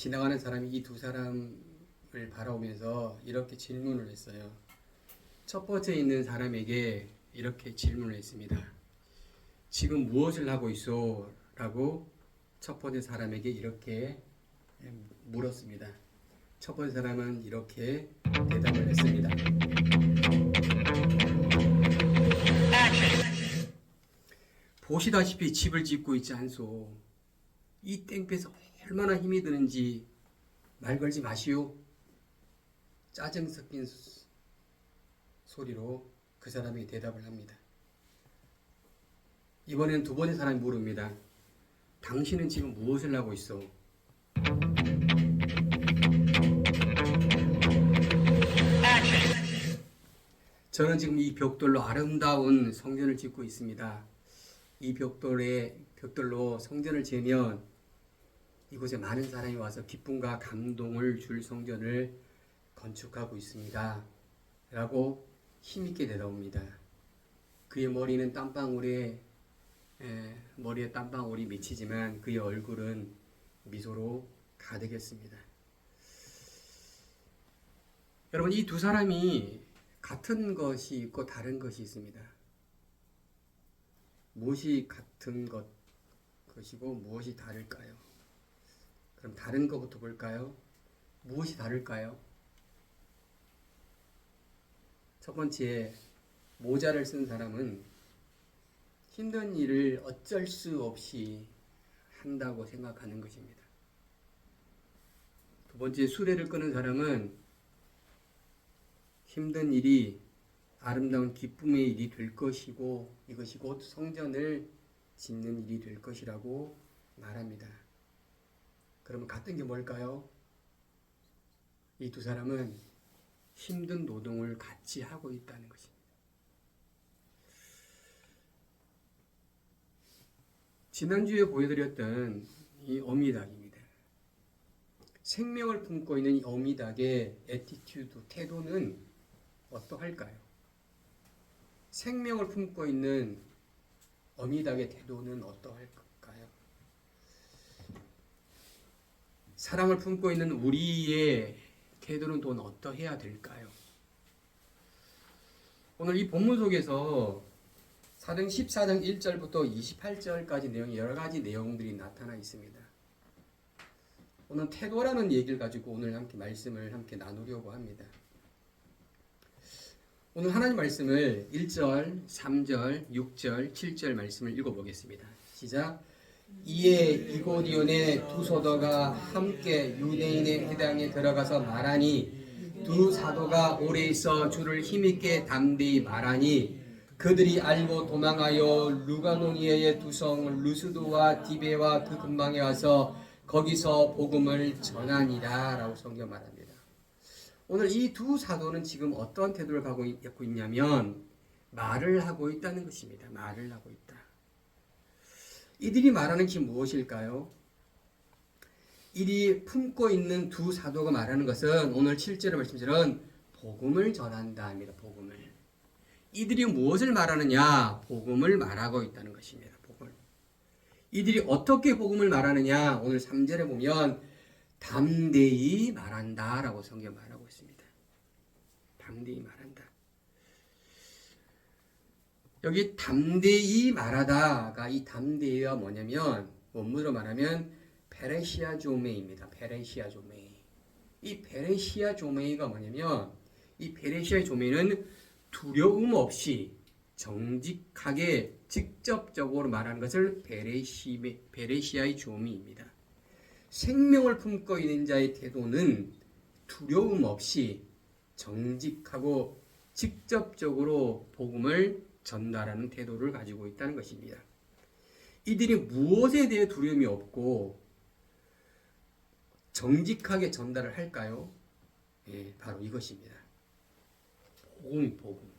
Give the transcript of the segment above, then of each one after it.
지나가는 사람이 이 두 사람을 바라보면서 이렇게 질문을 했어요. 첫 번째 있는 사람에게 이렇게 질문을 했습니다. 지금 무엇을 하고 있어? 라고 첫 번째 사람에게 이렇게 물었습니다. 첫 번째 사람은 이렇게 대답을 했습니다. 보시다시피 집을 짓고 있지 않소. 이 땡볕에 얼마나 힘이 드는지 말 걸지 마시오. 짜증 섞인 소리로 그 사람이 대답을 합니다. 이번엔 두 번째 사람이 물습니다. 당신은 지금 무엇을 하고 있어? 저는 지금 이 벽돌로 아름다운 성전을 짓고 있습니다. 이 벽돌로 성전을 지으면 이곳에 많은 사람이 와서 기쁨과 감동을 줄 성전을 건축하고 있습니다. 라고 힘있게 대답합니다. 그의 머리에 땀방울이 맺히지만 그의 얼굴은 미소로 가득했습니다. 여러분, 이 두 사람이 같은 것이 있고 다른 것이 있습니다. 무엇이 같은 것이고 무엇이 다를까요? 그럼 다른 것부터 볼까요? 무엇이 다를까요? 첫 번째, 모자를 쓴 사람은 힘든 일을 어쩔 수 없이 한다고 생각하는 것입니다. 두 번째, 수레를 끄는 사람은 힘든 일이 아름다운 기쁨의 일이 될 것이고 이것이 곧 성전을 짓는 일이 될 것이라고 말합니다. 그러면 같은 게 뭘까요? 이 두 사람은 힘든 노동을 같이 하고 있다는 것입니다. 지난주에 보여드렸던 이 어미닭입니다. 생명을 품고 있는 이 어미닭의 애티튜드, 태도는 어떠할까요? 생명을 품고 있는 어미닭의 태도는 어떠할까요? 사랑을 품고 있는 우리의 태도는 또 어떠해야 될까요? 오늘 이 본문 속에서 사도행 14장 1절부터 28절까지 내용, 여러 가지 내용들이 나타나 있습니다. 오늘 태도라는 얘기를 가지고 오늘 함께 말씀을 함께 나누려고 합니다. 오늘 하나님 말씀을 1절, 3절, 6절, 7절 말씀을 읽어보겠습니다. 시작. 이에 이고디온의 두 소도가 함께 유대인의 회당에 들어가서 말하니 두 사도가 오래 있어 주를 힘있게 담대히 말하니 그들이 알고 도망하여 루가노니아의 두 성 루스도와 디베와 그 근방에 와서 거기서 복음을 전하니라 라고 성경 말합니다. 오늘 이 두 사도는 지금 어떤 태도를 갖고 있냐면 말을 하고 있다는 것입니다. 말을 하고 있다. 이들이 말하는 것이 무엇일까요? 이들이 품고 있는 두 사도가 말하는 것은 오늘 7절의 말씀처럼 복음을 전한다 합니다. 복음을. 이들이 무엇을 말하느냐? 복음을 말하고 있다는 것입니다. 복음을. 이들이 어떻게 복음을 말하느냐? 오늘 3절에 보면 담대히 말한다 라고 성경 말하고 있습니다. 담대히 말한다. 여기 담대히 말하다가 이 담대히가 뭐냐면 원문으로 말하면 페레시아 조메입니다. 페레시아 조메이. 이 페레시아 조메이가 뭐냐면 이 페레시아 조메이는 두려움 없이 정직하게 직접적으로 말하는 것을 페레시아의 조미입니다. 생명을 품고 있는 자의 태도는 두려움 없이 정직하고 직접적으로 복음을 전달하는 태도를 가지고 있다는 것입니다. 이들이 무엇에 대해 두려움이 없고 정직하게 전달을 할까요? 예, 바로 이것입니다. 복음.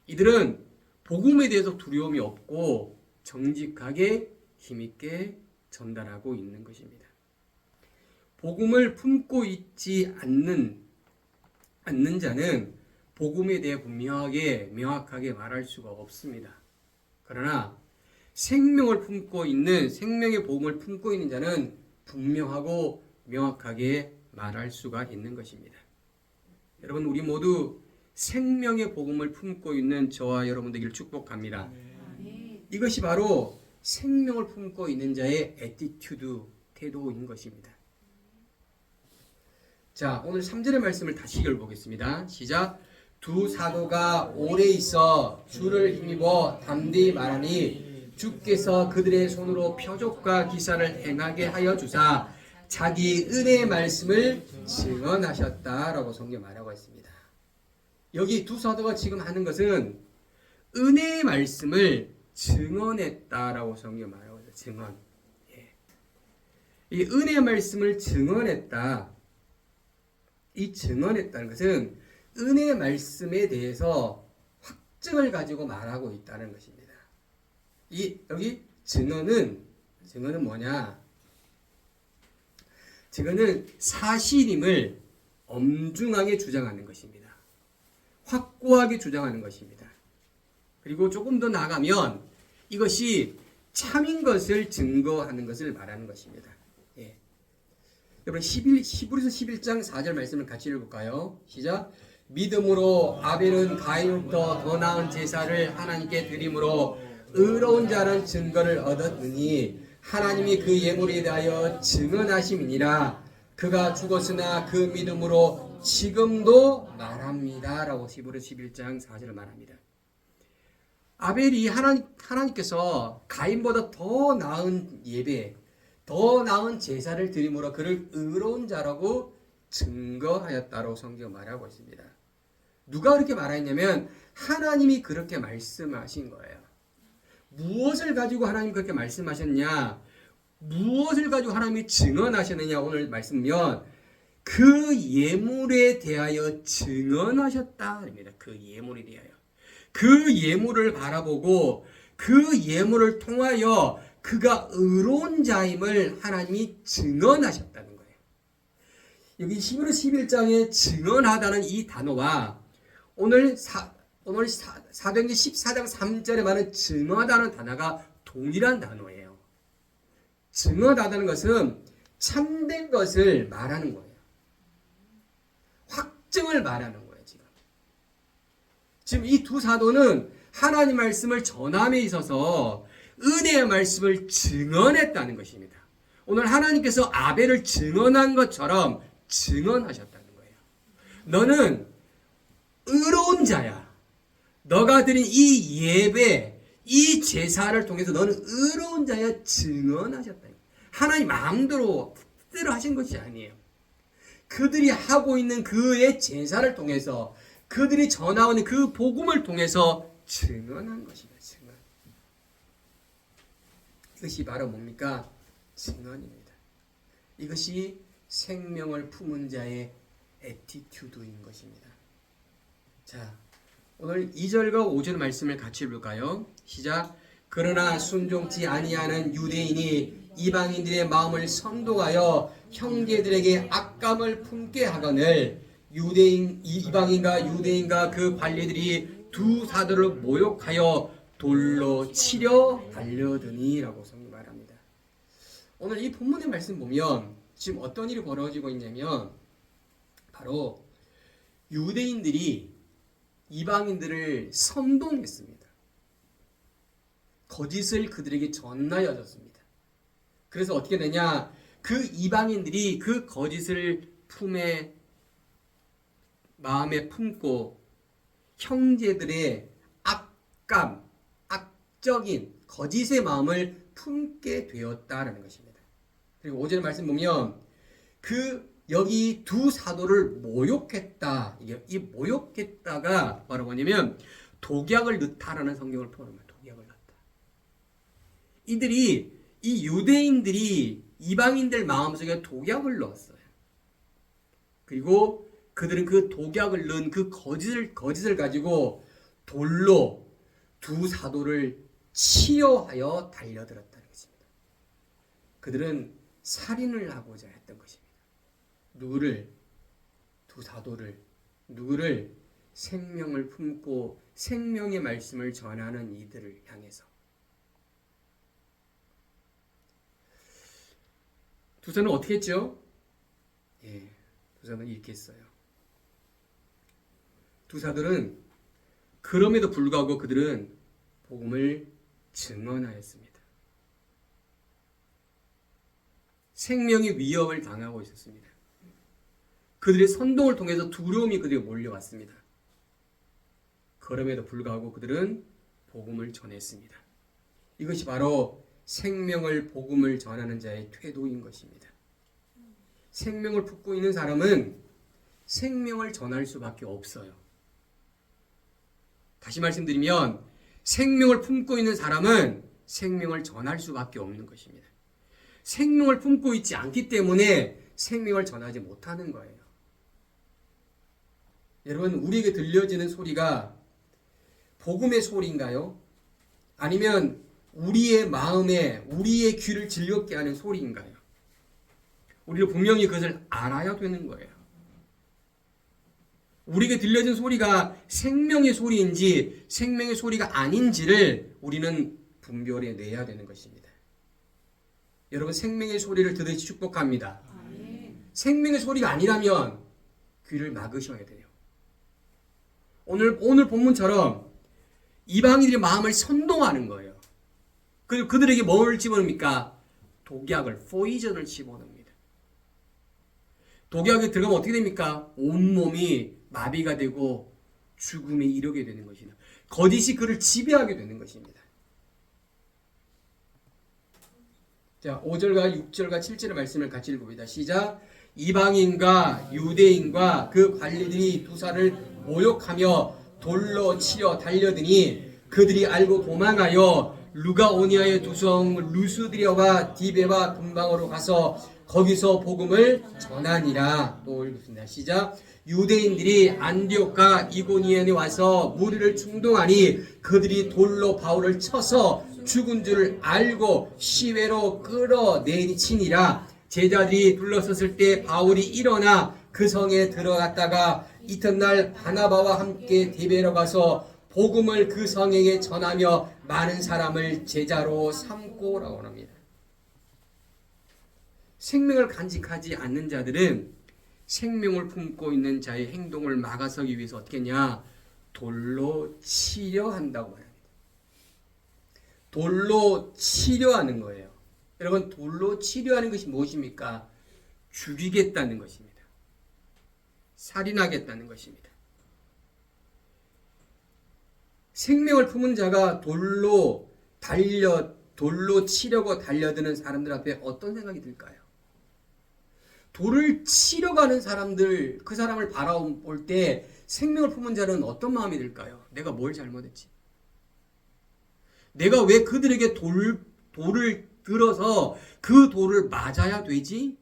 이들은 복음에 대해서 두려움이 없고 정직하게 힘있게 전달하고 있는 것입니다. 복음을 품고 있지 않는 자는 복음에 대해 명확하게 말할 수가 없습니다. 그러나 생명의 복음을 품고 있는 자는 분명하고 명확하게 말할 수가 있는 것입니다. 여러분, 우리 모두 생명의 복음을 품고 있는 저와 여러분 되기를 축복합니다. 이것이 바로 생명을 품고 있는 자의 애티튜드, 태도인 것입니다. 자, 오늘 3절의 말씀을 다시 읽어보겠습니다. 시작. 두 사도가 오래 있어 주를 힘입어 담대히 말하니 주께서 그들의 손으로 표적과 기사를 행하게 하여 주사 자기 은혜의 말씀을 증언하셨다라고 성경 말하고 있습니다. 여기 두 사도가 지금 하는 것은 은혜의 말씀을 증언했다라고 성경 말하고 있어요. 증언. 이 은혜의 말씀을 증언했다. 이 증언했다는 것은 은혜의 말씀에 대해서 확증을 가지고 말하고 있다는 것입니다. 여기 증언은 뭐냐? 증언은 사실임을 엄중하게 주장하는 것입니다. 확고하게 주장하는 것입니다. 그리고 조금 더 나아가면 이것이 참인 것을 증거하는 것을 말하는 것입니다. 여러분 히브리서 11장 4절 말씀을 같이 읽어볼까요? 시작. 믿음으로 아벨은 가인보다 더 나은 제사를 하나님께 드림으로 의로운 자는 증거를 얻었느니 하나님이 그 예물에 대하여 증언하심이니라. 그가 죽었으나 그 믿음으로 지금도 말합니다. 라고 히브리서 11장 4절을 말합니다. 아벨이 하나님께서 가인보다 더 나은 예배, 더 나은 제사를 드림으로 그를 의로운 자라고 증거하였다고 성경 말하고 있습니다. 누가 그렇게 말했냐면 하나님이 그렇게 말씀하신 거예요. 무엇을 가지고 하나님이 그렇게 말씀하셨냐? 무엇을 가지고 하나님이 증언하셨느냐? 오늘 말씀이면 그 예물에 대하여 증언하셨다. 입니다. 그 예물에 대하여. 그 예물을 바라보고 그 예물을 통하여 그가 의로운 자임을 하나님이 증언하셨다는 거예요. 여기 히브리서 11장에 증언하다는 이 단어와 오늘 사도행전 14장 3절에 말하는 증언하다는 단어가 동일한 단어예요. 증언하다는 것은 참된 것을 말하는 거예요. 확증을 말하는 거예요. 지금 이 두 사도는 하나님 말씀을 전함에 있어서 은혜의 말씀을 증언했다는 것입니다. 오늘 하나님께서 아벨을 증언한 것처럼 증언하셨다는 거예요. 너는 의로운 자야. 너가 드린 이 예배, 이 제사를 통해서 너는 의로운 자야 증언하셨다. 하나님 마음대로 뜻대로 하신 것이 아니에요. 그들이 하고 있는 그의 제사를 통해서 그들이 전하오는 그 복음을 통해서 증언한 것입니다. 증언. 이것이 바로 뭡니까? 증언입니다. 이것이 생명을 품은 자의 애티튜드인 것입니다. 자, 오늘 2절과 5절 말씀을 같이 읽을까요? 시작. 그러나 순종치 아니하는 유대인이 이방인들의 마음을 선동하여 형제들에게 악감을 품게 하거늘 이방인과 유대인과 그 관리들이 두 사도를 모욕하여 돌로 치려 달려드니 라고 성경 말합니다. 오늘 이 본문의 말씀 보면 지금 어떤 일이 벌어지고 있냐면 바로 유대인들이 이방인들을 선동했습니다. 거짓을 그들에게 전하여졌습니다. 그래서 어떻게 되냐? 그 이방인들이 그 거짓을 마음에 품고 형제들의 악감, 악적인 거짓의 마음을 품게 되었다라는 것입니다. 그리고 5절 말씀 보면 여기 두 사도를 모욕했다. 이 모욕했다가 바로 뭐냐면 독약을 넣다라는 성경을 표현합니다. 독약을 넣다. 이 유대인들이 이방인들 마음속에 독약을 넣었어요. 그리고 그들은 그 독약을 넣은 그 거짓을 가지고 돌로 두 사도를 치려하여 달려들었다는 것입니다. 그들은 살인을 하고자 했던 것입니다. 두 사도를 생명을 품고 생명의 말씀을 전하는 이들을 향해서. 두 사도는 어떻게 했죠? 두사들은 이렇게 했어요. 두사들은 그럼에도 불구하고 그들은 복음을 증언하였습니다. 생명의 위협을 당하고 있었습니다. 그들의 선동을 통해서 두려움이 그들에게 몰려왔습니다. 그럼에도 불구하고 그들은 복음을 전했습니다. 이것이 바로 생명을 복음을 전하는 자의 태도인 것입니다. 생명을 품고 있는 사람은 생명을 전할 수밖에 없어요. 다시 말씀드리면 생명을 품고 있는 사람은 생명을 전할 수밖에 없는 것입니다. 생명을 품고 있지 않기 때문에 생명을 전하지 못하는 거예요. 여러분, 우리에게 들려지는 소리가 복음의 소리인가요? 아니면 우리의 마음에 우리의 귀를 즐겁게 하는 소리인가요? 우리는 분명히 그것을 알아야 되는 거예요. 우리에게 들려진 소리가 생명의 소리인지 생명의 소리가 아닌지를 우리는 분별해 내야 되는 것입니다. 여러분, 생명의 소리를 들으시 축복합니다. 생명의 소리가 아니라면 귀를 막으셔야 돼요. 오늘 본문처럼 이방인들의 마음을 선동하는 거예요. 그리고 그들에게 뭘 집어넣습니까? 독약을, 포이전을 집어넣습니다. 독약이 들어가면 어떻게 됩니까? 온몸이 마비가 되고 죽음에 이르게 되는 것입니다. 거짓이 그를 지배하게 되는 것입니다. 자, 5절과 6절과 7절의 말씀을 같이 읽어봅니다. 시작. 이방인과 유대인과 그 관리들이 두사를 모욕하며 돌로 치려 달려드니 그들이 알고 도망하여 루가오니아의 두성 루스드리아와 디베와 근방으로 가서 거기서 복음을 전하니라. 또 읽습니다. 시작. 유대인들이 안디옥과 이고니온에 와서 무리를 충동하니 그들이 돌로 바울을 쳐서 죽은 줄 알고 시외로 끌어내리치니라. 제자들이 둘러섰을 때 바울이 일어나 그 성에 들어갔다가 이튿날 바나바와 함께 디베로 가서 복음을 그 성에게 전하며 많은 사람을 제자로 삼고라고 합니다. 생명을 간직하지 않는 자들은 생명을 품고 있는 자의 행동을 막아서기 위해서 어떻게 했냐? 돌로 치려 한다고 말합니다. 돌로 치려하는 거예요. 여러분, 돌로 치려하는 것이 무엇입니까? 죽이겠다는 것입니다. 살인하겠다는 것입니다. 생명을 품은 자가 돌로 치려고 달려드는 사람들 앞에 어떤 생각이 들까요? 돌을 치러 가는 사람들, 그 사람을 바라볼 때 생명을 품은 자는 어떤 마음이 들까요? 내가 뭘 잘못했지? 내가 왜 그들에게 돌을 들어서 그 돌을 맞아야 되지?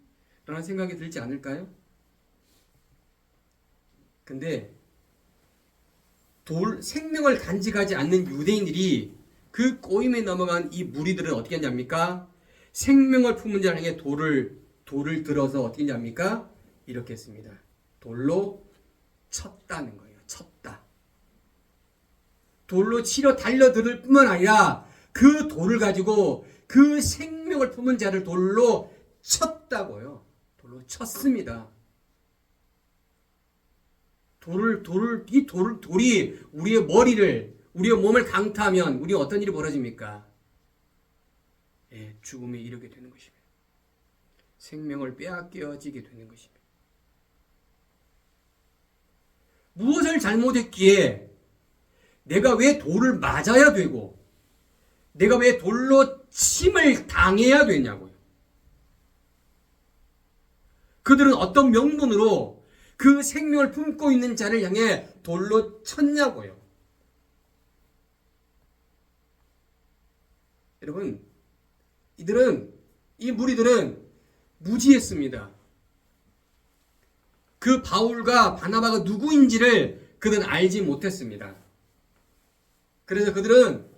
라는 생각이 들지 않을까요? 근데 생명을 간직하지 않는 유대인들이 그 꼬임에 넘어간 이 무리들은 어떻게 하냐입니까? 생명을 품은 자에게 돌을 들어서 어떻게 하냐입니까? 이렇게 했습니다. 돌로 쳤다는 거예요. 쳤다. 돌로 치러 달려들 뿐만 아니라 그 돌을 가지고 그 생명을 품은 자를 돌로 쳤다고요. 돌로 쳤습니다. 돌이 우리의 머리를, 우리의 몸을 강타하면 우리 어떤 일이 벌어집니까? 죽음에 이르게 되는 것입니다. 생명을 빼앗겨지게 되는 것입니다. 무엇을 잘못했기에 내가 왜 돌을 맞아야 되고 내가 왜 돌로 침을 당해야 되냐고요. 그들은 어떤 명분으로 그 생명을 품고 있는 자를 향해 돌로 쳤냐고요. 여러분, 이 무리들은 무지했습니다. 그 바울과 바나바가 누구인지를 그들은 알지 못했습니다. 그래서 그들은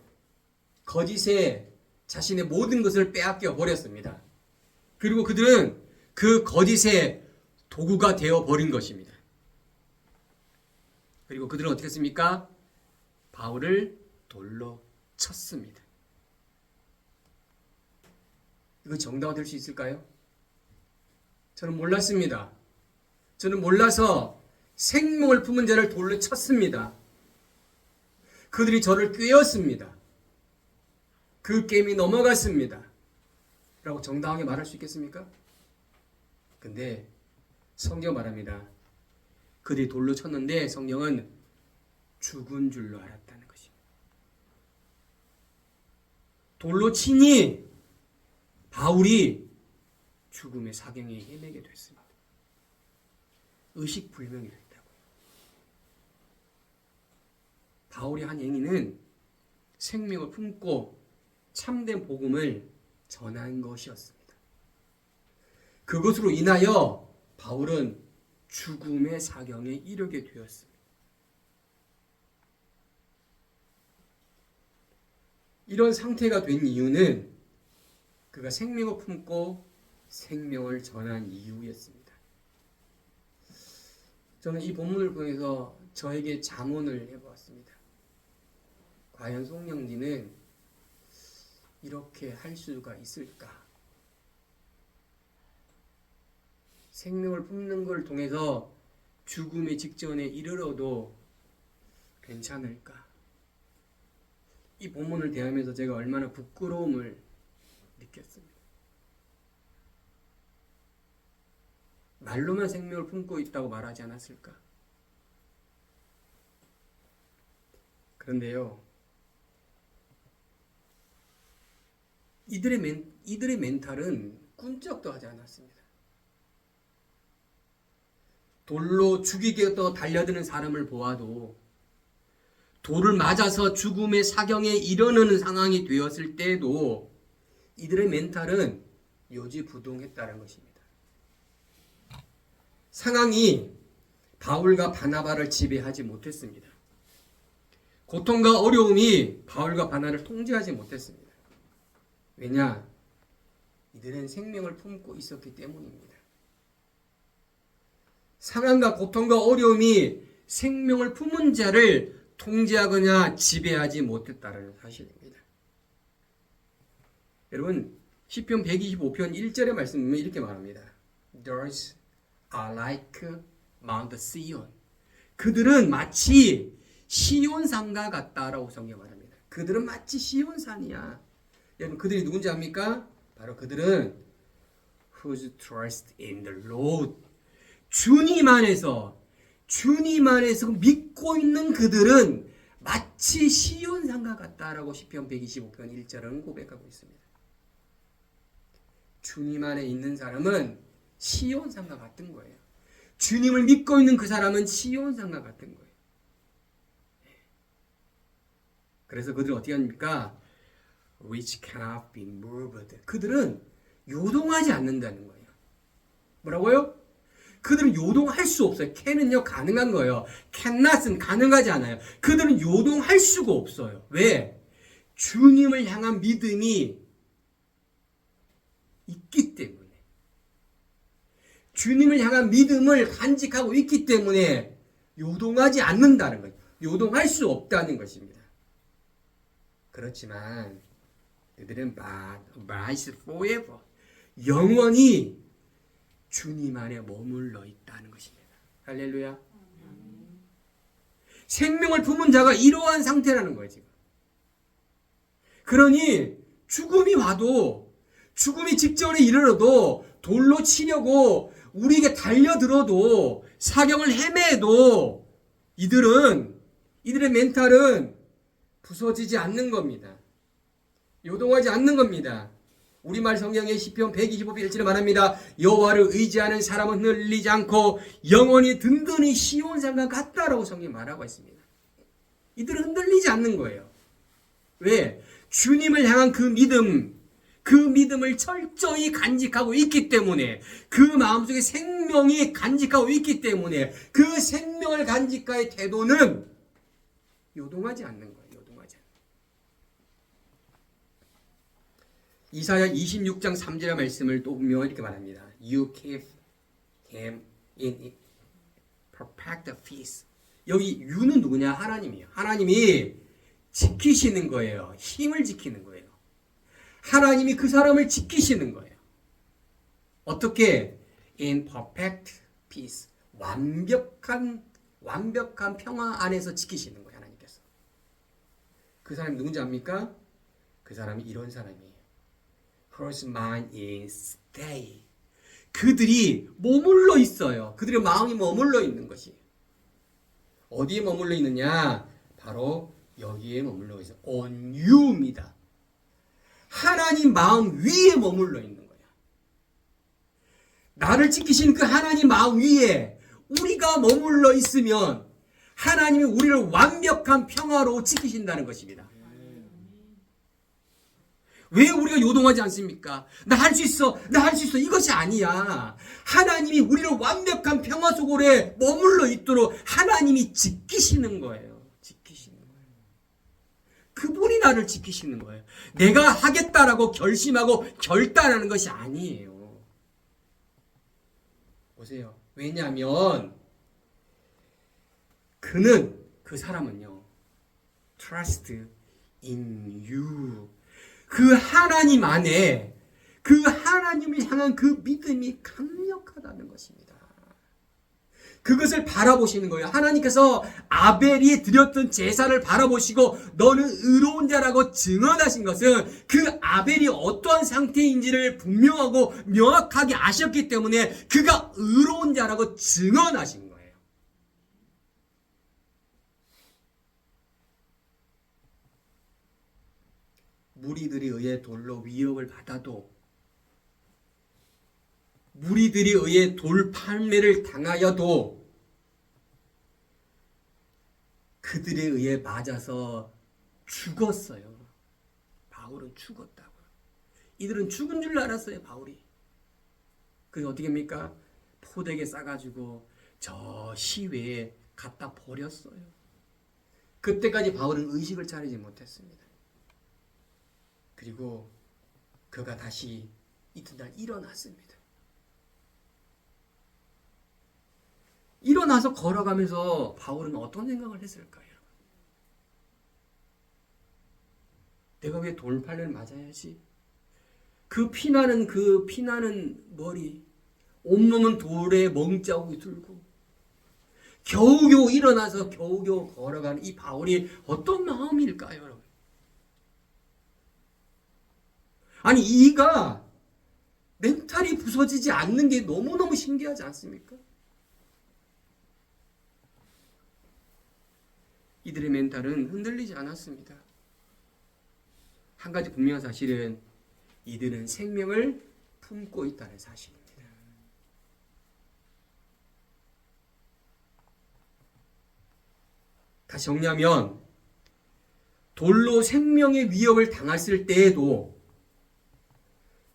거짓에 자신의 모든 것을 빼앗겨 버렸습니다. 그리고 그들은 그 거짓의 도구가 되어 버린 것입니다. 그리고 그들은 어떻게 했습니까? 바울을 돌로 쳤습니다. 이거 정당화될 수 있을까요? 저는 몰랐습니다. 저는 몰라서 생명을 품은 자를 돌로 쳤습니다. 그들이 저를 꿰었습니다. 그 게임이 넘어갔습니다. 라고 정당하게 말할 수 있겠습니까? 근데 성경 말합니다. 그들이 돌로 쳤는데 성경은 죽은 줄로 알았다는 것입니다. 돌로 치니 바울이 죽음의 사경에 헤매게 됐습니다. 의식불명이 됐다고요. 바울이 한 행위는 생명을 품고 참된 복음을 전한 것이었습니다. 그것으로 인하여 바울은 죽음의 사경에 이르게 되었습니다. 이런 상태가 된 이유는 그가 생명을 품고 생명을 전한 이유였습니다. 저는 이 본문을 통해서 저에게 자문을 해보았습니다. 과연 송영진은 이렇게 할 수가 있을까? 생명을 품는 걸 통해서 죽음의 직전에 이르러도 괜찮을까? 이 본문을 대하면서 제가 얼마나 부끄러움을 느꼈습니다. 말로만 생명을 품고 있다고 말하지 않았을까? 그런데요, 이들의 멘탈은 꿈쩍도 하지 않았습니다. 돌로 죽이겠다고 달려드는 사람을 보아도 돌을 맞아서 죽음의 사경에 이르는 상황이 되었을 때도 이들의 멘탈은 요지부동했다는 것입니다. 상황이 바울과 바나바를 지배하지 못했습니다. 고통과 어려움이 바울과 바나바를 통제하지 못했습니다. 왜냐? 이들은 생명을 품고 있었기 때문입니다. 상황과 고통과 어려움이 생명을 품은 자를 통제하거나 지배하지 못했다는 사실입니다. 여러분, 시편 125편 1절의 말씀은 이렇게 말합니다. Those are like Mount Sion. 그들은 마치 시온산과 같다라고 성경 말합니다. 그들은 마치 시온산이야. 여러분, 그들이 누군지 압니까? 바로 그들은 whose trust in the Lord. 주님 안에서 믿고 있는 그들은 마치 시온산과 같다라고 시편 125편 1절은 고백하고 있습니다. 주님 안에 있는 사람은 시온산과 같은 거예요. 주님을 믿고 있는 그 사람은 시온산과 같은 거예요. 그래서 그들은 어떻게 합니까? Which cannot be moved. 그들은 요동하지 않는다는 거예요. 뭐라고요? 그들은 요동할 수 없어요. can은요, 가능한 거예요. cannot은 가능하지 않아요. 그들은 요동할 수가 없어요. 왜? 주님을 향한 믿음이 있기 때문에. 주님을 향한 믿음을 간직하고 있기 때문에 요동하지 않는다는 거예요. 요동할 수 없다는 것입니다. 그렇지만 그들은 but forever. 영원히 주님 안에 머물러 있다는 것입니다. 할렐루야. 생명을 품은 자가 이러한 상태라는 거예요, 지금. 그러니 죽음이 와도, 죽음이 직전에 이르러도, 돌로 치려고 우리에게 달려들어도, 사경을 헤매도 이들의 멘탈은 부서지지 않는 겁니다. 요동하지 않는 겁니다. 우리말 성경의 시편 125편 1절에 말합니다. 여호와를 의지하는 사람은 흔들리지 않고 영원히 든든히 시온산과 같다라고 성경이 말하고 있습니다. 이들은 흔들리지 않는 거예요. 왜? 주님을 향한 그 믿음을 철저히 간직하고 있기 때문에, 그 마음속에 생명이 간직하고 있기 때문에 그 생명을 간직하의 태도는 요동하지 않는 거예요. 이사야 26장 3절의 말씀을 또 보면 이렇게 말합니다. You keep him in perfect peace. 여기 유는 누구냐? 하나님이에요. 하나님이 지키시는 거예요. 힘을 지키는 거예요. 하나님이 그 사람을 지키시는 거예요. 어떻게? In perfect peace. 완벽한 평화 안에서 지키시는 거예요. 하나님께서. 그 사람이 누군지 압니까? 그 사람이 이런 사람이에요. Whose mind is stay. 그들이 머물러 있어요. 그들의 마음이 머물러 있는 것이에요. 어디에 머물러 있느냐? 바로 여기에 머물러 있어요. On you입니다. 하나님 마음 위에 머물러 있는 거야. 나를 지키시는 그 하나님 마음 위에 우리가 머물러 있으면 하나님이 우리를 완벽한 평화로 지키신다는 것입니다. 왜 우리가 요동하지 않습니까? 나 할 수 있어. 나 할 수 있어. 이것이 아니야. 하나님이 우리를 완벽한 평화 속에 머물러 있도록 하나님이 지키시는 거예요. 지키시는 거예요. 그분이 나를 지키시는 거예요. 내가 하겠다라고 결심하고 결단하는 것이 아니에요. 보세요. 왜냐하면 그 사람은요. Trust in you. 그 하나님 안에 그 하나님을 향한 그 믿음이 강력하다는 것입니다. 그것을 바라보시는 거예요. 하나님께서 아벨이 드렸던 제사를 바라보시고 너는 의로운 자라고 증언하신 것은 그 아벨이 어떠한 상태인지를 분명하고 명확하게 아셨기 때문에 그가 의로운 자라고 증언하신 거예요. 무리들에 의해 돌로 위협을 받아도 무리들에 의해 돌 팔매를 당하여도 그들에 의해 맞아서 죽었어요. 바울은 죽었다고요. 이들은 죽은 줄 알았어요. 바울이. 그래서 어떻게 합니까? 포대에 싸가지고 저 시외에 갖다 버렸어요. 그때까지 바울은 의식을 차리지 못했습니다. 그리고 그가 다시 이튿날 일어났습니다. 일어나서 걸어가면서 바울은 어떤 생각을 했을까요? 내가 왜 돌팔레를 맞아야지? 그 피나는 머리, 온몸은 돌에 멍자국이 들고 겨우겨우 일어나서 겨우겨우 걸어가는 이 바울이 어떤 마음일까요, 여러분? 아니, 이가 멘탈이 부서지지 않는 게 너무너무 신기하지 않습니까? 이들의 멘탈은 흔들리지 않았습니다. 한 가지 분명한 사실은 이들은 생명을 품고 있다는 사실입니다. 다시 정리하면 돌로 생명의 위협을 당했을 때에도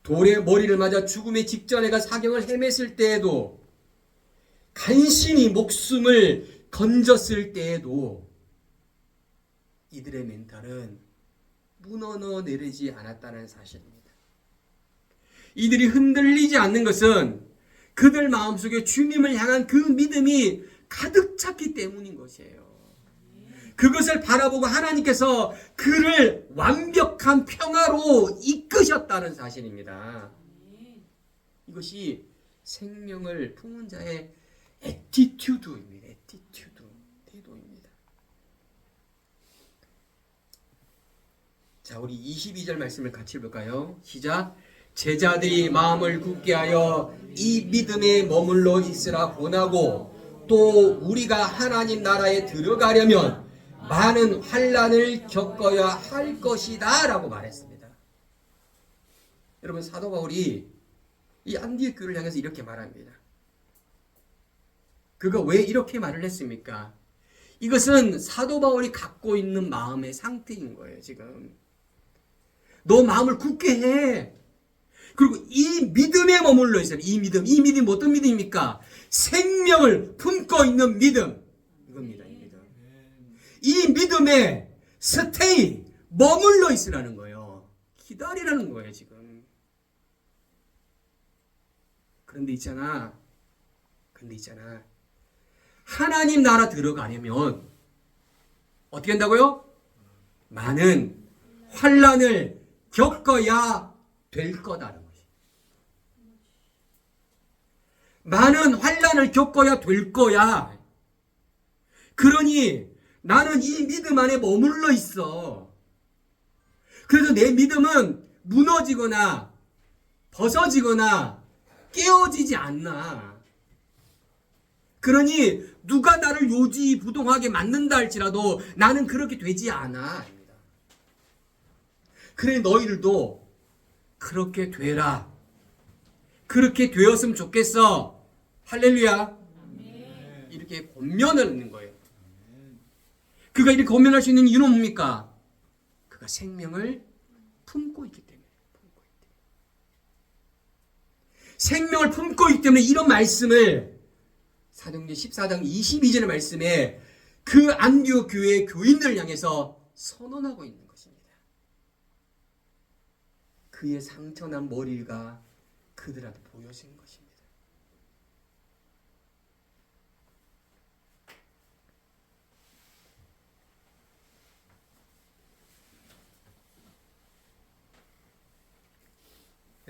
돌의 머리를 맞아 죽음의 직전에가 사경을 헤맸을 때에도 간신히 목숨을 건졌을 때에도 이들의 멘탈은 무너져 내리지 않았다는 사실입니다. 이들이 흔들리지 않는 것은 그들 마음속에 주님을 향한 그 믿음이 가득 찼기 때문인 것이에요. 그것을 바라보고 하나님께서 그를 완벽한 평화로 이끄셨다는 사실입니다. 이것이 생명을 품은 자의 애티튜드입니다. 태도입니다. 자, 우리 22절 말씀을 같이 볼까요? 시작. 제자들이 마음을 굳게 하여 이 믿음에 머물러 있으라 권하고 또 우리가 하나님 나라에 들어가려면 많은 환난을 겪어야 할 것이다 라고 말했습니다. 여러분, 사도 바울이 이 안디옥 교회를 향해서 이렇게 말합니다. 그가 왜 이렇게 말을 했습니까? 이것은 사도 바울이 갖고 있는 마음의 상태인 거예요. 지금 너 마음을 굳게 해. 그리고 이 믿음에 머물러 있어요. 이 믿음이 어떤 믿음입니까? 생명을 품고 있는 믿음. 이겁니다. 이 믿음에 스테이, 머물러 있으라는 거예요. 기다리라는 거예요, 지금. 그런데 있잖아. 하나님 나라 들어가려면 어떻게 한다고요? 많은 환난을 겪어야 될 거다라는 거지. 많은 환난을 겪어야 될 거야. 그러니 나는 이 믿음 안에 머물러 있어. 그래서 내 믿음은 무너지거나 벗어지거나 깨어지지 않나. 그러니 누가 나를 요지부동하게 만든다 할지라도 나는 그렇게 되지 않아. 그래 너희들도 그렇게 되라. 그렇게 되었으면 좋겠어. 할렐루야. 이렇게 권면을 하는 거예요. 그가 이렇게 권면할 수 있는 이유는 뭡니까? 그가 생명을 품고 있기 때문에. 생명을 품고 있기 때문에 이런 말씀을 사도행전 14장 22절의 말씀에 그 안디옥 교회의 교인들을 향해서 선언하고 있는 것입니다. 그의 상처난 머리가 그들한테 보여진 것입니다.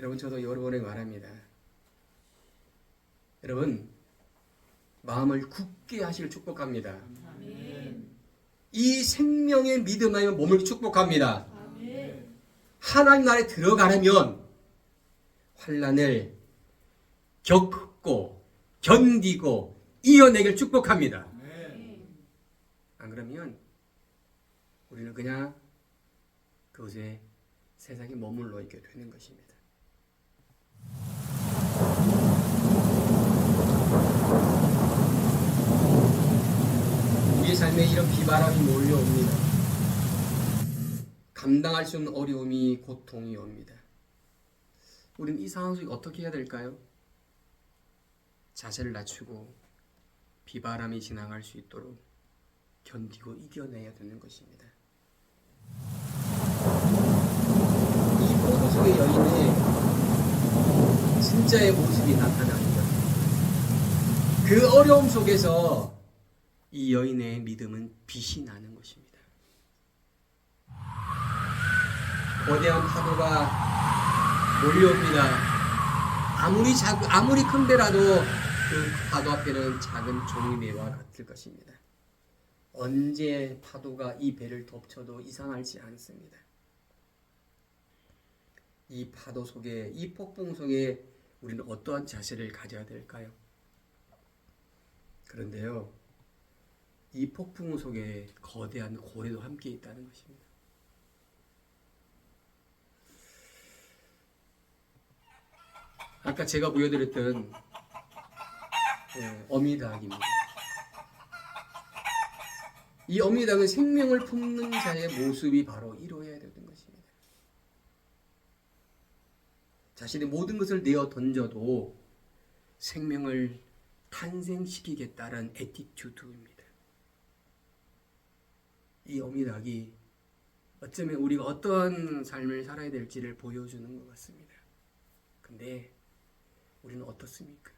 여러분, 저도 여러 번에 말합니다. 여러분, 마음을 굳게 하시길 축복합니다. 아멘. 이 생명의 믿음 안에 몸을 축복합니다. 아멘. 하나님 나라에 들어가려면 환난을 겪고 견디고 이겨내길 축복합니다. 아멘. 안 그러면 우리는 그냥 그곳에 세상에 머물러 있게 되는 것입니다. 우리 삶에 이런 비바람이 몰려옵니다. 감당할 수 없는 어려움이, 고통이 옵니다. 우리는 이 상황 속에 어떻게 해야 될까요? 자세를 낮추고 비바람이 지나갈 수 있도록 견디고 이겨내야 되는 것입니다. 이 포도 속의 여인의 진짜의 모습이 나타납니다. 그 어려움 속에서 이 여인의 믿음은 빛이 나는 것입니다. 거대한 파도가 몰려옵니다. 아무리 큰 배라도 그 파도 앞에는 작은 종이배와 같을 것입니다. 언제 파도가 이 배를 덮쳐도 이상하지 않습니다. 이 파도 속에, 이 폭풍 속에 우리는 어떠한 자세를 가져야 될까요? 그런데요, 이 폭풍 속에 거대한 고래도 함께 있다는 것입니다. 아까 제가 보여드렸던 어미닭입니다. 이 어미닭은 생명을 품는 자의 모습이 바로 이루어야 되는 것입니다. 자신의 모든 것을 내어 던져도 생명을 탄생시키겠다는 애티튜드입니다. 이 어미닭이 어쩌면 우리가 어떠한 삶을 살아야 될지를 보여주는 것 같습니다. 근데 우리는 어떻습니까?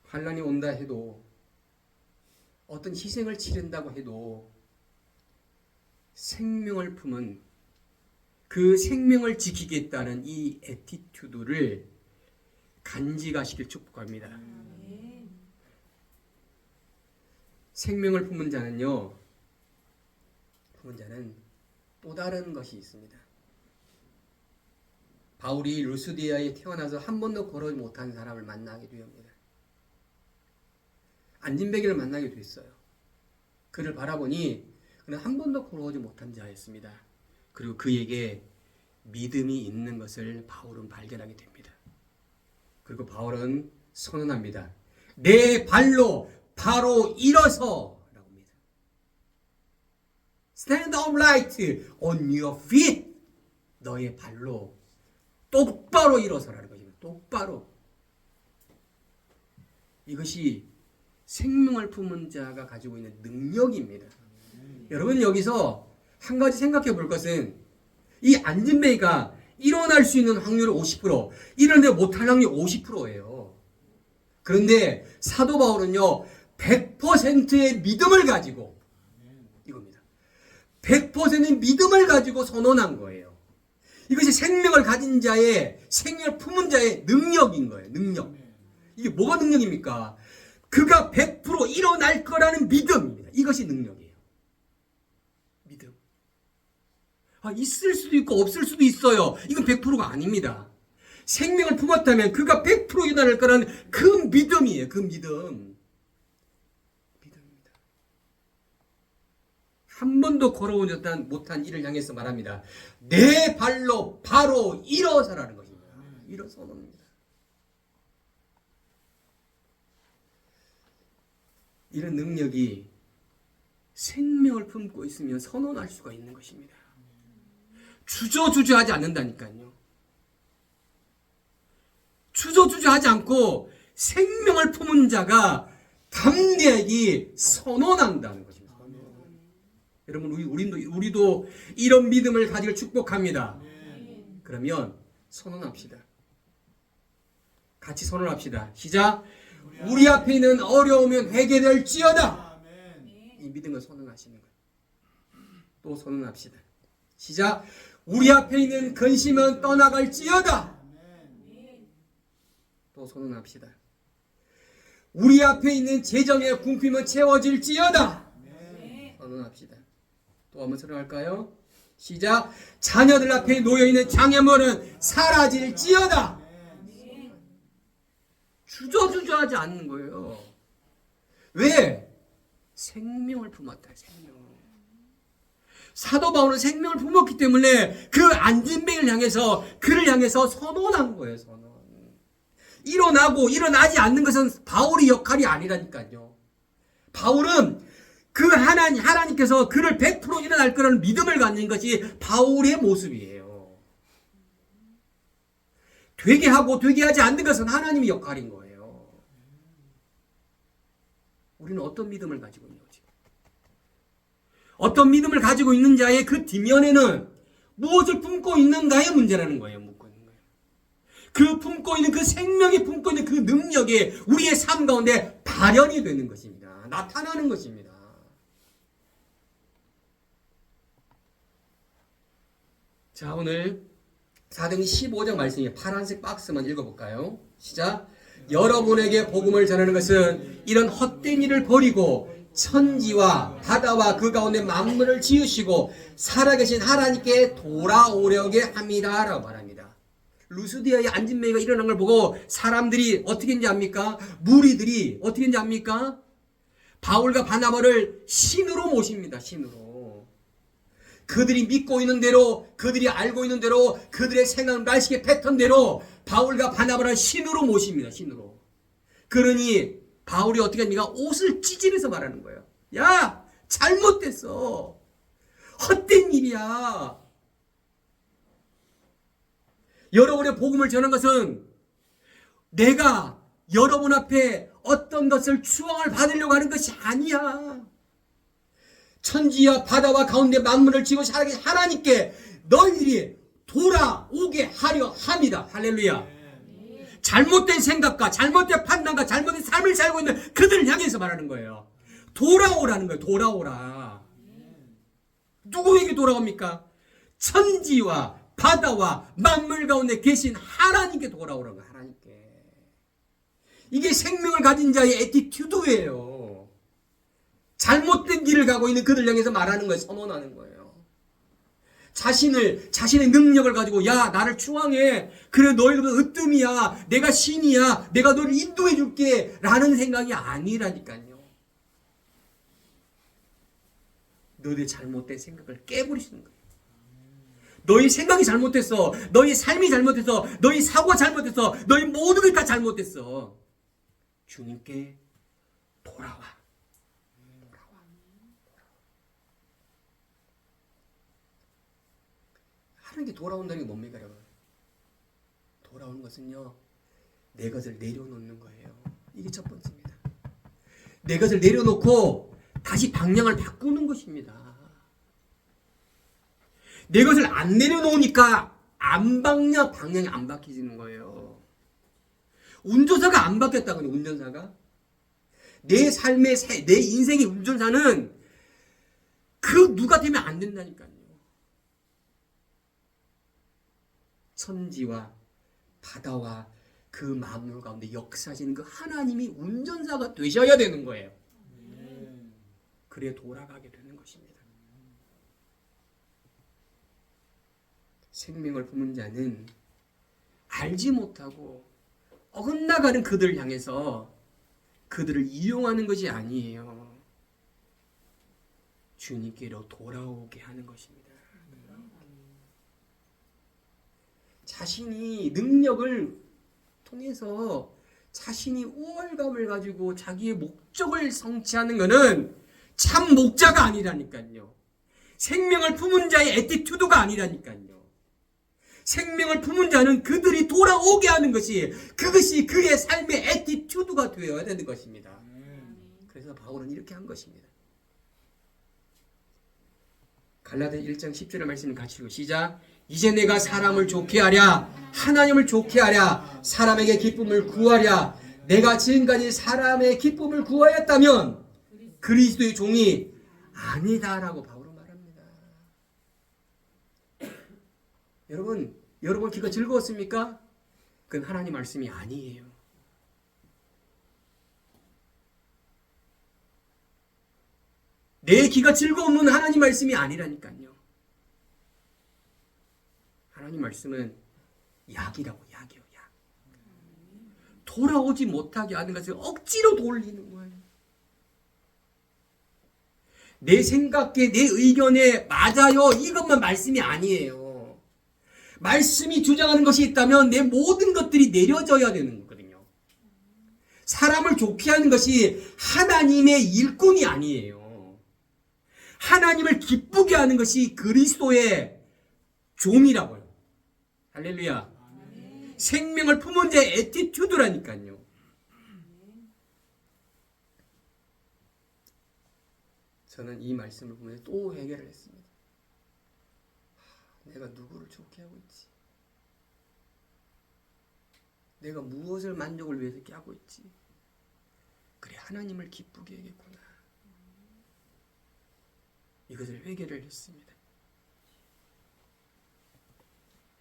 환난이 온다 해도, 어떤 희생을 치른다고 해도 생명을 품은, 그 생명을 지키겠다는 이 애티튜드를 간직하시길 축복합니다. 생명을 품은 자는 또 다른 것이 있습니다. 바울이 루스디아에 태어나서 한 번도 걸어오지 못한 사람을 만나게 되옵니다. 안진뱅이를 만나게 됐어요. 그를 바라보니 그는 한 번도 걸어오지 못한 자였습니다. 그리고 그에게 믿음이 있는 것을 바울은 발견하게 됩니다. 그리고 바울은 선언합니다. 내 발로 바로 일어서 라고 합니다. Stand upright on your feet. 너의 발로 똑바로 일어서라는 것입니다. 똑바로. 이것이 생명을 품은 자가 가지고 있는 능력입니다. 여러분, 여기서 한 가지 생각해 볼 것은, 이 안진뱅이가 일어날 수 있는 확률은 50%, 일어나지 못할 확률이 50%예요. 그런데 사도 바울은요, 100%의 믿음을 가지고, 이겁니다. 100%의 믿음을 가지고 선언한 거예요. 이것이 생명을 가진 자의, 생명을 품은 자의 능력인 거예요. 능력. 이게 뭐가 능력입니까? 그가 100% 일어날 거라는 믿음입니다. 이것이 능력이에요. 믿음. 있을 수도 있고 없을 수도 있어요. 이건 100%가 아닙니다. 생명을 품었다면 그가 100% 일어날 거라는 그 믿음이에요. 그 믿음. 믿음입니다. 한 번도 걸어오지 못한 이를 향해서 말합니다. 내 발로 바로 일어서라는 것입니다. 일어서는 이런 능력이 생명을 품고 있으면 선언할 수가 있는 것입니다. 주저주저하지 않는다니까요. 주저주저하지 않고 생명을 품은 자가 담대하게 선언한다는 것입니다. 여러분, 우리도 이런 믿음을 가지길 축복합니다. 그러면 선언합시다. 같이 선언합시다. 시작. 우리 앞에 있는 어려우면 회개될지어다. 이 믿음을 선언하시는 거예요. 또 선언합시다. 시작. 우리 앞에 있는 근심은 떠나갈지어다. 또 선언합시다. 우리 앞에 있는 재정의 궁핍은 채워질지어다. 선언합시다. 또 한번 선언할까요? 시작. 자녀들 앞에 놓여있는 장애물은 사라질지어다. 주저주저하지 않는 거예요. 왜? 생명을 품었다. 생명을. 사도 바울은 생명을 품었기 때문에 그 안진뱅이를 향해서, 그를 향해서 선언한 거예요. 선언. 일어나고 일어나지 않는 것은 바울의 역할이 아니라니까요. 바울은 그 하나님께서 그를 100% 일어날 거라는 믿음을 갖는 것이 바울의 모습이에요. 되게 하고 되게 하지 않는 것은 하나님의 역할인 거예요. 우리는 어떤 믿음을 가지고 있는 거지? 어떤 믿음을 가지고 있는 자의 그 뒷면에는 무엇을 품고 있는가의 문제라는 거예요. 묻고 있는 거예요. 그 품고 있는 그 생명이 품고 있는 그 능력이 우리의 삶 가운데 발현이 되는 것입니다. 나타나는 것입니다. 자, 오늘 사도행전 15장 말씀이 파란색 박스만 읽어볼까요? 시작. 여러분에게 복음을 전하는 것은 이런 헛된 일을 버리고 천지와 바다와 그 가운데 만물을 지으시고 살아계신 하나님께 돌아오려게 합니다. 라고 말합니다. 루스디아의 안진뱅이가 일어난 걸 보고 사람들이 어떻게 했는지 압니까? 무리들이 어떻게 했는지 압니까? 바울과 바나바를 신으로 모십니다. 신으로. 그들이 믿고 있는 대로, 그들이 알고 있는 대로, 그들의 생각, 날식의 패턴대로 바울과 바나바를 신으로 모십니다. 신으로. 그러니 바울이 어떻게 합니까? 옷을 찢으면서 말하는 거예요. 야, 잘못됐어. 헛된 일이야. 여러분의 복음을 전한 것은 내가 여러분 앞에 어떤 것을 추앙을 받으려고 하는 것이 아니야. 천지와 바다와 가운데 만물을 지고 살아계신 하나님께 너희들이 돌아오게 하려 합니다. 할렐루야. 잘못된 생각과 잘못된 판단과 잘못된 삶을 살고 있는 그들을 향해서 말하는 거예요. 돌아오라는 거예요. 돌아오라. 누구에게 돌아옵니까? 천지와 바다와 만물 가운데 계신 하나님께 돌아오라는 거예요. 하나님께. 이게 생명을 가진 자의 애티튜드예요. 잘못된 길을 가고 있는 그들 향해서 말하는 거예요. 선언하는 거예요. 자신의 능력을 가지고 야, 나를 추앙해. 그래, 너희들은 으뜸이야. 내가 신이야. 내가 너를 인도해 줄게. 라는 생각이 아니라니까요. 너희의 잘못된 생각을 깨버리시는 거예요. 너희 생각이 잘못됐어. 너희 삶이 잘못됐어. 너희 사고가 잘못됐어. 너희 모든 게 다 잘못됐어. 주님께 돌아와. 하나님께 돌아온다는 게 뭡니까, 여러분? 돌아오는 것은요, 내 것을 내려놓는 거예요. 이게 첫 번째입니다. 내 것을 내려놓고 다시 방향을 바꾸는 것입니다. 내 것을 안 내려놓으니까 방향이 안 바뀌지는 거예요. 운전사가 안 바뀌었다고요. 운전사가. 내 삶의 내 인생의 운전사는 그 누가 되면 안 된다니까요. 천지와 바다와 그 만물 가운데 역사하시는 그 하나님이 운전사가 되셔야 되는 거예요. 그래 돌아가게 되는 것입니다. 생명을 품은 자는 알지 못하고 어긋나가는 그들을 향해서 그들을 이용하는 것이 아니에요. 주님께로 돌아오게 하는 것입니다. 자신이 능력을 통해서 자신이 우월감을 가지고 자기의 목적을 성취하는 것은 참 목자가 아니라니까요. 생명을 품은 자의 애티튜드가 아니라니까요. 생명을 품은 자는 그들이 돌아오게 하는 것이 그것이 그의 삶의 애티튜드가 되어야 되는 것입니다. 그래서 바울은 이렇게 한 것입니다. 갈라디아 1장 10절의 말씀을 같이 읽고 시작. 이제 내가 사람을 좋게 하랴 하나님을 좋게 하랴 사람에게 기쁨을 구하랴 내가 지금까지 사람의 기쁨을 구하였다면 그리스도의 종이 아니다라고 바울은 말합니다. 여러분 귀가 즐거웠습니까? 그건 하나님 말씀이 아니에요. 내 귀가 즐거우면 하나님 말씀이 아니라니까요. 하나님 말씀은 약이라고, 약이요, 약. 돌아오지 못하게 하는 것을 억지로 돌리는 거예요. 내 생각에, 내 의견에 맞아요. 이것만 말씀이 아니에요. 말씀이 주장하는 것이 있다면 내 모든 것들이 내려져야 되는 거거든요. 사람을 좋게 하는 것이 하나님의 일꾼이 아니에요. 하나님을 기쁘게 하는 것이 그리스도의 종이라고요. 할렐루야. 생명을 품은 자의 애티튜드라니까요. 저는 이 말씀을 보면서 또 해결을 했습니다. 내가 누구를 좋게 하고 있지? 내가 무엇을 만족을 위해서 이렇게 하고 있지? 그래, 하나님을 기쁘게 해야겠구나. 이것을 회개를 했습니다.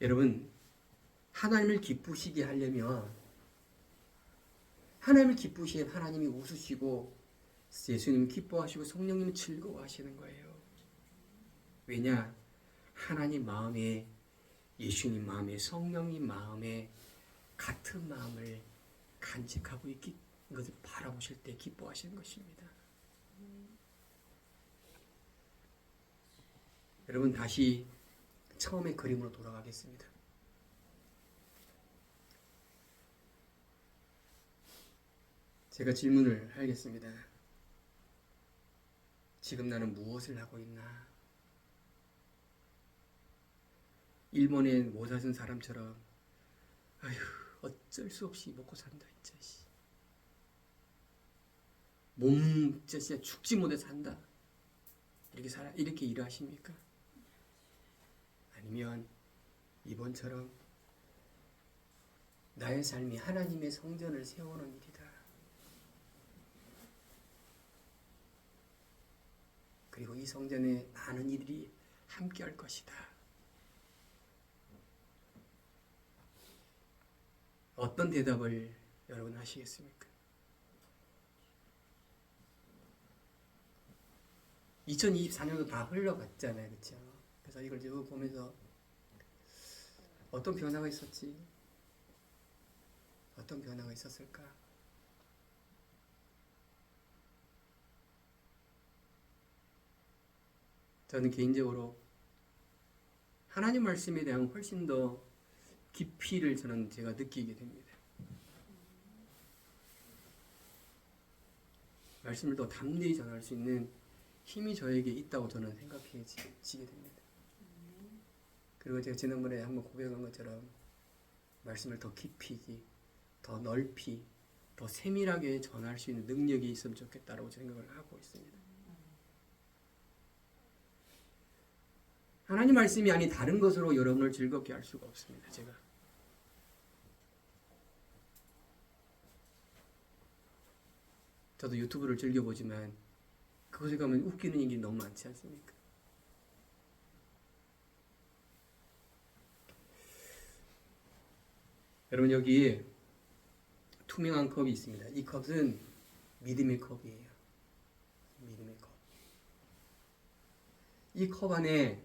여러분, 하나님을 기쁘시게 하려면 하나님을 기쁘시게 하나님이 웃으시고 예수님 기뻐하시고 성령님 즐거워하시는 거예요. 왜냐? 하나님 마음에 예수님 마음에 성령님 마음에 같은 마음을 간직하고 있는 것을 바라보실 때 기뻐하시는 것입니다. 여러분 다시 처음의 그림으로 돌아가겠습니다. 제가 질문을 하겠습니다. 지금 나는 무엇을 하고 있나? 일본에 모자 쓴 사람처럼 아휴 어쩔 수 없이 먹고 산다 진짜. 몸 진짜 죽지 못해 산다. 이렇게 일하십니까? 아니면 이번처럼 나의 삶이 하나님의 성전을 세우는 일이다. 그리고 이 성전에 많은 이들이 함께 할 것이다. 어떤 대답을 여러분 하시겠습니까? 2024년도 다 흘러갔잖아요. 그렇죠? 그래서 이걸 지금 보면서 어떤 변화가 있었지? 어떤 변화가 있었을까? 저는 개인적으로 하나님 말씀에 대한 훨씬 더 깊이를 제가 느끼게 됩니다. 말씀을 더 담대히 전할 수 있는 힘이 저에게 있다고 저는 생각해지게 됩니다. 그리고 제가 지난번에 한번 고백한 것처럼 말씀을 더 깊이, 더 넓이, 더 세밀하게 전할 수 있는 능력이 있으면 좋겠다라고 생각을 하고 있습니다. 하나님 말씀이 아닌 다른 것으로 여러분을 즐겁게 할 수가 없습니다. 제가 저도 유튜브를 즐겨보지만 그곳에 가면 웃기는 일이 너무 많지 않습니까? 여러분 여기 투명한 컵이 있습니다. 이 컵은 믿음의 컵이에요. 믿음의 컵. 이 컵 안에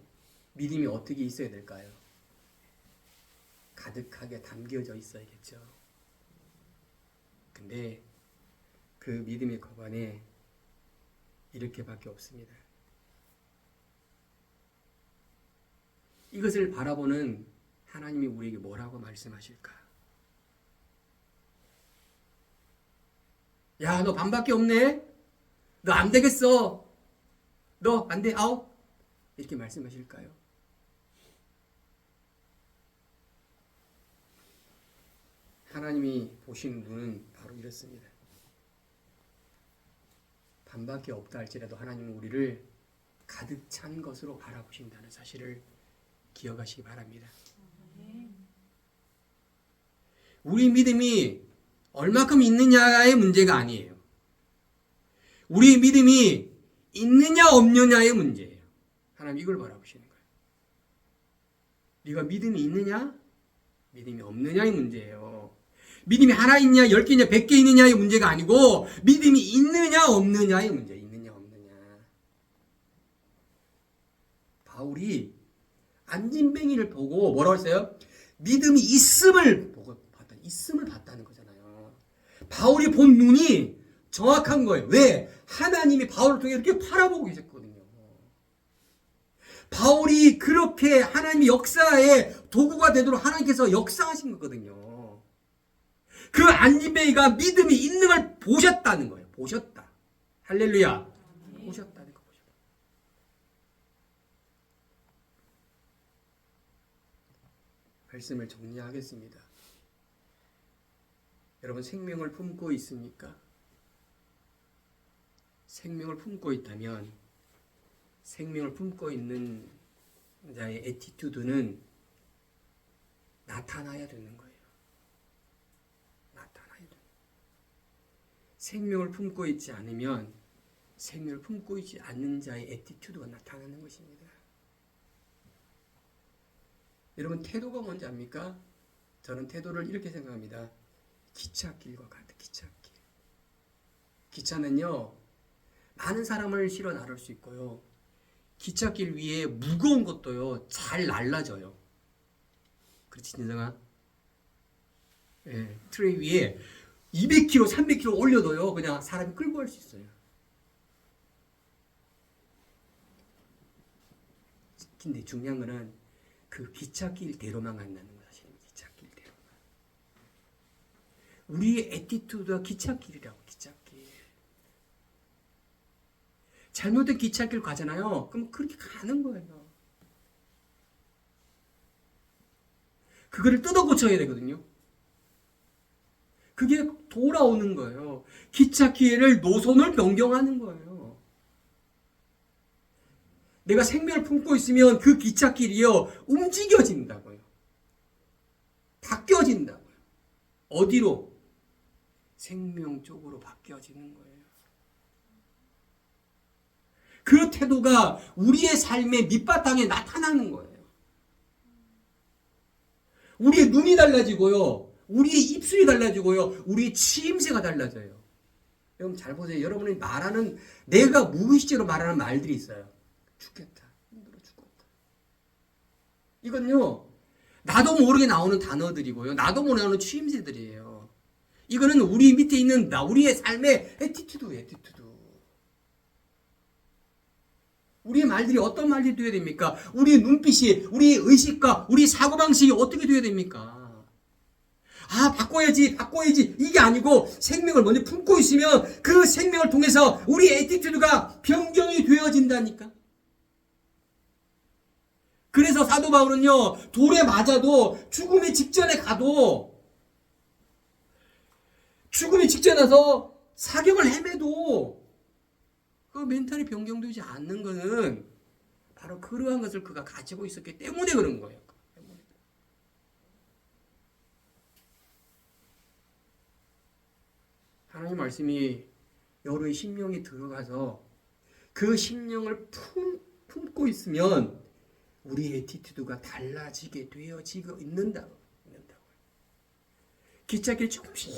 믿음이 어떻게 있어야 될까요? 가득하게 담겨져 있어야겠죠. 근데 그 믿음의 컵 안에 이렇게밖에 없습니다. 이것을 바라보는 하나님이 우리에게 뭐라고 말씀하실까? 야, 너 반밖에 없네? 너 안 되겠어? 너 안 돼? 아웃? 이렇게 말씀하실까요? 하나님이 보시는 눈은 바로 이렇습니다. 반밖에 없다 할지라도 하나님은 우리를 가득 찬 것으로 바라보신다는 사실을 기억하시기 바랍니다. 우리 믿음이 얼마큼 있느냐의 문제가 아니에요. 우리 믿음이 있느냐 없느냐의 문제예요. 하나님 이걸 바라보시는 거예요. 네가 믿음이 있느냐? 믿음이 없느냐의 문제예요. 믿음이 하나 있냐, 10개 있냐, 100개 있느냐의 문제가 아니고 믿음이 있느냐 없느냐의 문제예요. 있느냐 없느냐. 바울이 안진뱅이를 보고 뭐라고 했어요? 믿음이 있음을 봤다는 거잖아요. 바울이 본 눈이 정확한 거예요. 왜? 하나님이 바울을 통해 이렇게 바라보고 계셨거든요. 바울이 그렇게 하나님의 역사의 도구가 되도록 하나님께서 역사하신 거거든요. 그 안진뱅이가 믿음이 있는 걸 보셨다는 거예요. 보셨다. 할렐루야. 보셨다는 거. 말씀을 정리하겠습니다. 여러분 생명을 품고 있습니까? 생명을 품고 있다면 생명을 품고 있는 자의 애티튜드는 나타나야 되는 거예요. 나타나야 돼요. 생명을 품고 있지 않으면 생명을 품고 있지 않는 자의 애티튜드가 나타나는 것입니다. 여러분 태도가 뭔지 압니까? 저는 태도를 이렇게 생각합니다. 기찻길과 같은 기찻길. 기차는요 많은 사람을 실어 나를 수 있고요. 기찻길 위에 무거운 것도요 잘 날라져요. 그렇지 진정아? 예, 트레이 위에 200kg, 300kg 올려도요 그냥 사람이 끌고 갈 수 있어요. 근데 중요한 거는 그 기찻길대로만 간다는 거 사실입니다. 기찻길대로만. 우리의 애티튜드가 기찻길이라고. 기찻길. 잘못된 기찻길 가잖아요. 그럼 그렇게 가는 거예요. 그거를 뜯어 고쳐야 되거든요. 그게 돌아오는 거예요. 기찻길을 노선을 변경하는 거예요. 내가 생명을 품고 있으면 그 기찻길이요 움직여진다고요. 바뀌어진다고요. 어디로? 생명 쪽으로 바뀌어지는 거예요. 그 태도가 우리의 삶의 밑바탕에 나타나는 거예요. 우리의 눈이 달라지고요. 우리의 입술이 달라지고요. 우리의 치임새가 달라져요. 여러분 잘 보세요. 여러분이 말하는 내가 무의식적으로 말하는 말들이 있어요. 죽겠다. 힘들어 죽겠다. 이건요. 나도 모르게 나오는 단어들이고요. 나도 모르게 나오는 추임새들이에요. 이거는 우리 밑에 있는 우리의 삶의 애티튜드예요. 애티튜드. 우리의 말들이 어떤 말들이 되어야 됩니까? 우리의 눈빛이, 우리의 의식과 우리 사고방식이 어떻게 되어야 됩니까? 아, 바꿔야지. 이게 아니고 생명을 먼저 품고 있으면 그 생명을 통해서 우리의 애티튜드가 변경이 되어진다니까. 그래서 사도 바울은요, 돌에 맞아도 죽음의 직전에 가도 죽음의 직전에 가서 사경을 헤매도 그 멘탈이 변경되지 않는 것은 바로 그러한 것을 그가 가지고 있었기 때문에 그런 거예요. 하나님 말씀이 여러의 심령에 들어가서 그 심령을 품고 있으면 우리의 애티튜드가 달라지게 되어지고 있는다고. 귓자길이 조금씩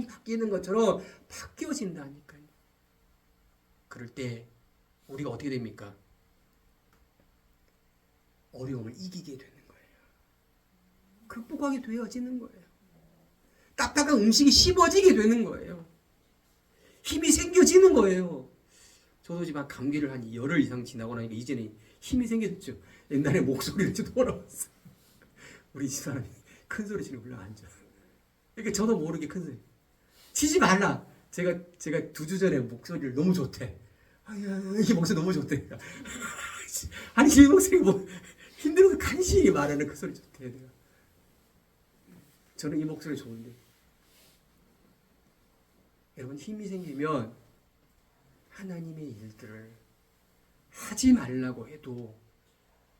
바뀌는 것처럼 바뀌어진다니까요. 그럴 때 우리가 어떻게 됩니까? 어려움을 이기게 되는 거예요. 극복하게 되어지는 거예요. 딱딱한 음식이 씹어지게 되는 거예요. 힘이 생겨지는 거예요. 저도 지금 감기를 한 열흘 이상 지나고 나니까 이제는 힘이 생겼죠. 옛날에 목소리를 좀 돌아왔어요. 우리 집사람이 큰 소리 치고 올라앉아. 그러니까 저도 모르게 큰 소리. 치지 말라. 제가 2주 전에 목소리를 너무 좋대. 이게 목소리 너무 좋대. 아니 이 목소리 뭐 힘들어서 간신히 말하는 그 소리 좋대. 내가. 저는 이 목소리 좋은데. 여러분 힘이 생기면 하나님의 일들을 하지 말라고 해도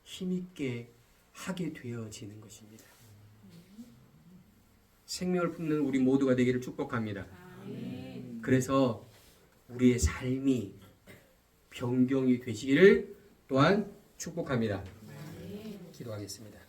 힘있게 하게 되어지는 것입니다. 생명을 품는 우리 모두가 되기를 축복합니다. 그래서 우리의 삶이 변경이 되시기를 또한 축복합니다. 기도하겠습니다.